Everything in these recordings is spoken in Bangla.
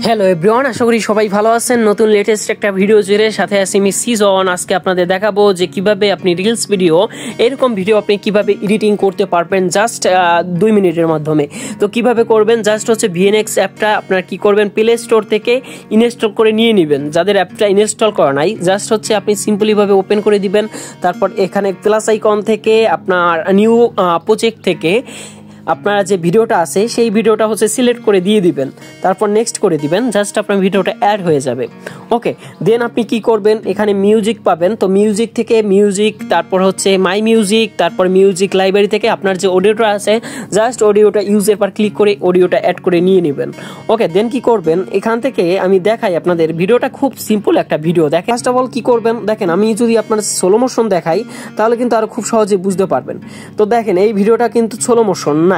হ্যালো এভরিওয়ান, আশা করি সবাই ভালো আছেন। নতুন লেটেস্ট একটা ভিডিও জুড়ে সাথে আছি আমি সিজন। আজকে আপনাদের দেখাবো যে কিভাবে আপনি রিলস ভিডিও, এরকম ভিডিও আপনি কিভাবে এডিটিং করতে পারবেন জাস্ট 2 মিনিটের মাধ্যমে। তো কিভাবে করবেন, জাস্ট হচ্ছে ভিএনএক্স অ্যাপটা আপনার কি করবেন, প্লে স্টোর থেকে ইনস্টল করে নিয়ে নেবেন। যাদের অ্যাপটা ইনস্টল করা নাই, জাস্ট হচ্ছে আপনি সিম্পলিভাবে ওপেন করে দিবেন। তারপর এখানে প্লাস আইকন থেকে আপনার নিউ প্রজেক্ট থেকে আপনারা যে ভিডিওটা আছে সেই ভিডিওটা হচ্ছে সিলেক্ট করে দিয়ে দিবেন, তারপর নেক্সট করে দিবেন। জাস্ট আপনার ভিডিওটা অ্যাড হয়ে যাবে। ওকে, দেন আপনি কি করবেন, এখানে মিউজিক পাবেন। তো মিউজিক থেকে মিউজিক, তারপর হচ্ছে মাই মিউজিক, তারপর মিউজিক লাইব্রেরি থেকে আপনার যে অডিওটা আছে জাস্ট অডিওটা ইউজের পর ক্লিক করে অডিওটা অ্যাড করে নিয়ে নেবেন। ওকে, দেন কি করবেন, এখান থেকে আমি দেখাই আপনাদের। ভিডিওটা খুব সিম্পল একটা ভিডিও। দেখেন ফার্স্ট অফ অল কি করবেন, দেখেন আমি যদি আপনার স্লো মোশন দেখাই তাহলে কিন্তু আরো খুব সহজে বুঝতে পারবেন। তো দেখেন এই ভিডিওটা কিন্তু স্লো মোশন না,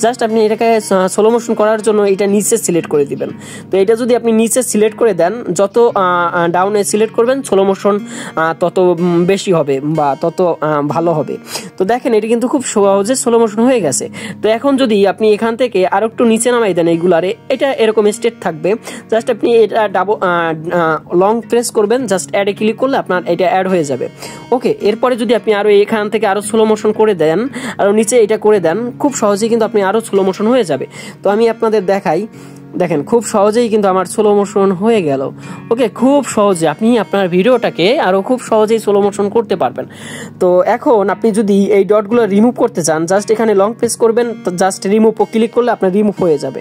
জাস্ট আপনি এটাকে স্লো মোশন করার জন্য এটা নিচে সিলেক্ট করে দিবেন। তো এটা যদি আপনি নিচে সিলেক্ট করে দেন, যত ডাউনে সিলেক্ট করবেন স্লো মোশন তত বেশি হবে বা তত ভালো হবে। তো দেখেন এটা কিন্তু খুব সহজে স্লো মোশন হয়ে গেছে। তো এখন যদি আপনি এখান থেকে আরো একটু নিচে নামাই দেন এইগুলারে, এটা এরকম স্টেট থাকবে। জাস্ট আপনি এটা লং প্রেস করবেন, জাস্ট অ্যাডে ক্লিক করলে আপনার এটা অ্যাড হয়ে যাবে। ওকে, এরপরে যদি আপনি আরো এখান থেকে আরো স্লো মোশন করে দেন, আরো নিচে এটা করে দেন, খুব সহজেই কিন্তু আপনি আরো স্লো মোশন হয়ে যাবে। তো আমি আপনাদের দেখাই, দেখেন খুব সহজেই কিন্তু আমার স্লো মোশন হয়ে গেল। ওকে, খুব সহজে আপনি আপনার ভিডিওটাকে আরো খুব সহজেই স্লো মোশন করতে পারবেন। তো এখন আপনি যদি এই ডটগুলো রিমুভ করতে চান, জাস্ট এখানে লং প্রেস করবেন, জাস্ট রিমুভ ক্লিক করলে আপনার রিমুভ হয়ে যাবে।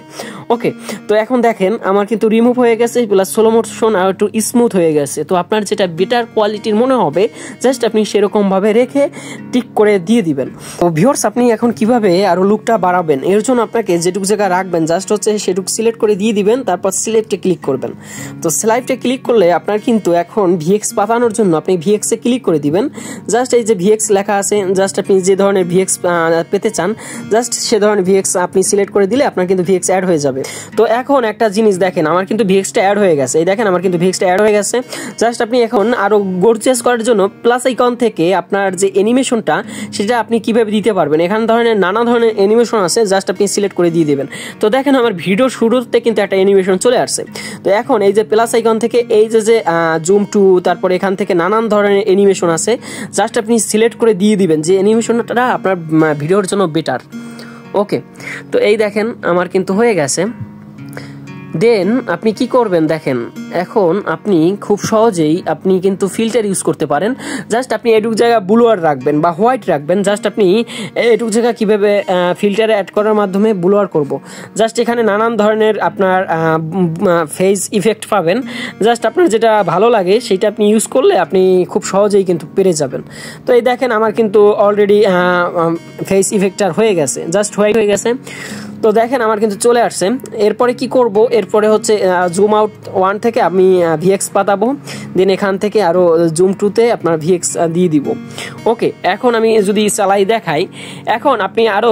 ওকে, তো এখন দেখেন আমার কিন্তু রিমুভ হয়ে গেছে, প্লাস স্লো মোশন আর একটু স্মুথ হয়ে গেছে। তো আপনার যেটা বেটার কোয়ালিটির মনে হবে জাস্ট আপনি সেরকম ভাবে রেখে টিক করে দিয়ে দিবেন। তো ভিউয়ার্স, আপনি এখন কিভাবে আরো লুকটা বাড়াবেন, এর জন্য আপনাকে যেটুকু জায়গা রাখবেন জাস্ট হচ্ছে সেটুকু সিলেক্ট করে দিয়ে দিবেন, তারপর সিলেক্টে ক্লিক করবেন। তো সিলেক্টে ক্লিক করলে আপনার কিন্তু এখন ভিএক্স পাতানোর জন্য আপনি ভিএক্স এ ক্লিক করে দিবেন। জাস্ট এই যে ভিএক্স লেখা আছে, জাস্ট আপনি যে ধরনের ভিএক্স পেতে চান জাস্ট সে ধরনের ভিএক্স আপনি সিলেক্ট করে দিলে আপনার কিন্তু ভিএক্স অ্যাড হয়ে যাবে। তো এখন একটা জিনিস দেখেন, আমার কিন্তু ভিএক্সটা অ্যাড হয়ে গেছে। এই দেখেন আমার কিন্তু ভিএক্সটা অ্যাড হয়ে গেছে। জাস্ট আপনি এখন আরো গর্জিয়াস করার জন্য প্লাস আইকন থেকে আপনার যে অ্যানিমেশনটা সেটা আপনি কিভাবে দিতে পারবেন, এখানে ধরনের নানা ধরনের অ্যানিমেশন আছে, জাস্ট আপনি সিলেক্ট করে দিয়ে দিবেন। তো দেখেন আমার ভিডিও শুরুতে কিন্তু একটা অ্যানিমেশন চলে আসছে। তো এখন এই যে প্লাস আইকন থেকে এই যে জুম টু, তারপর এখান থেকে নানান ধরনের অ্যানিমেশন আছে, জাস্ট আপনি সিলেক্ট করে দিয়ে দিবেন যে অ্যানিমেশনটা আপনার ভিডিওর জন্য বেটার। ওকে, তো এই দেখেন আমার কিন্তু হয়ে গেছে। দেন আপনি কি করবেন, দেখেন এখন আপনি খুব সহজেই আপনি কিন্তু ফিল্টার ইউজ করতে পারেন। জাস্ট আপনি এটুক জায়গা ব্লুয়ার রাখবেন বা হোয়াইট রাখবেন। জাস্ট আপনি এটুক জায়গা কিভাবে ফিল্টারে অ্যাড করার মাধ্যমে ব্লুয়ার করব, জাস্ট এখানে নানান ধরনের আপনার ফেস ইফেক্ট পাবেন। জাস্ট আপনার যেটা ভালো লাগে সেটা আপনি ইউজ করলে আপনি খুব সহজেই কিন্তু পেরে যাবেন। তো এই দেখেন আমার কিন্তু অলরেডি ফেস ইফেক্টার হয়ে গেছে, জাস্ট হোয়াইট হয়ে গেছে। তো দেখেন আমার কিন্তু চলে আসছে। এরপরে কি করব, এরপরে হচ্ছে জুম আউট 1 থেকে আমি ভিএক্স পাতাবো, দেন এখান থেকে আরো জুম 2 তে আপনার ভিএক্স দিয়ে দিব। ওকে, এখন আমি যদি চালাই দেখাই, এখন আপনি আরো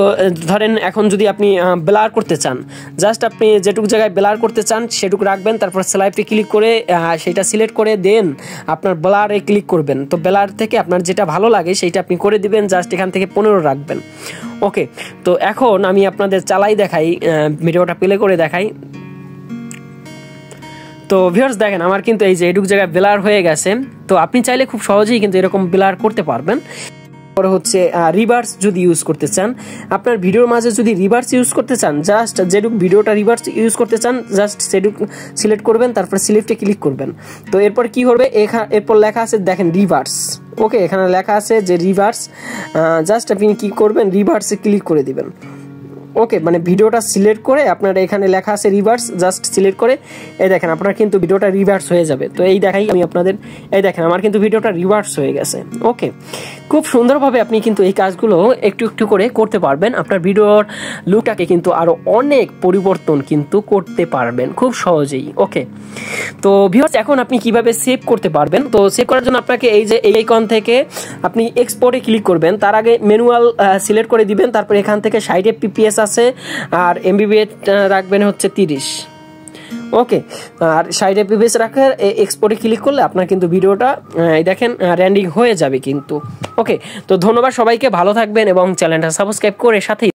ধরেন এখন যদি আপনি ব্লার করতে চান, জাস্ট আপনি যেটুকু জায়গায় ব্লার করতে চান সেটুকু রাখবেন, তারপর স্লাইডে ক্লিক করে সেটা সিলেক্ট করে দেন আপনার ব্লারে ক্লিক করবেন। তো ব্লার থেকে আপনার যেটা ভালো লাগে সেইটা আপনি করে দিবেন, জাস্ট এখান থেকে 15 রাখবেন। ওকে, তো এখন আমি আপনাদের চালাই দেখাই, ভিডিওটা প্লে করে দেখাই। তো ভিউয়ার্স দেখেন আমার কিন্তু এই যে এটুক জায়গায় ব্লার হয়ে গেছে। তো আপনি চাইলে খুব সহজেই কিন্তু এরকম ব্লার করতে পারবেন। পরে হচ্ছে রিভার্স যদি ইউজ করতে চান, আপনার ভিডিওর মাঝে যদি রিভার্স ইউজ করতে চান, জাস্ট যেটুকু ভিডিওটা রিভার্স ইউজ করতে চান জাস্ট সেটুকু সিলেক্ট করবেন, তারপর সিলেক্টে ক্লিক করবেন। তো এরপর কি করবে, এরপর লেখা আছে দেখেন রিভার্স। ওকে, এখানে লেখা আছে যে রিভার্স, জাস্ট আপনি কি করবেন, রিভার্সে ক্লিক করে দিবেন। ওকে, মানে ভিডিওটা সিলেক্ট করে আপনার এখানে লেখা আছে রিভার্স, জাস্ট সিলেক্ট করে এই দেখেন আপনার কিন্তু ভিডিওটা রিভার্স হয়ে যাবে। তো এই দেখাই আমি আপনাদের, এই দেখেন আমার কিন্তু ভিডিওটা রিভার্স হয়ে গেছে। ওকে, খুব সুন্দরভাবে আপনি কিন্তু এই কাজগুলো একটু একটু করে করতে পারবেন। আপনার ভিডিওর লুকটাকে কিন্তু আরো অনেক পরিবর্তন কিন্তু করতে পারবেন খুব সহজেই। ওকে, তো ভিউয়ার্স এখন আপনি কিভাবে সেভ করতে পারবেন, তো সেভ করার জন্য আপনাকে এই যে এই আইকন থেকে আপনি এক্সপোর্টে ক্লিক করবেন, তার আগে ম্যানুয়াল সিলেক্ট করে দিবেন, তারপর এখান থেকে সাইডে পিপিএস আছে আর এমবিবিএস রাখবেন হচ্ছে 30। ওকে, আর সাইডে পিপিএস রাখার এক্সপোর্টে ক্লিক করলে আপনার কিন্তু ভিডিওটা দেখেন রেন্ডিং হয়ে যাবে কিন্তু। ওকে, তো ধন্যবাদ সবাইকে, ভালো থাকবেন এবং চ্যানেলটা সাবস্ক্রাইব করে সাথেই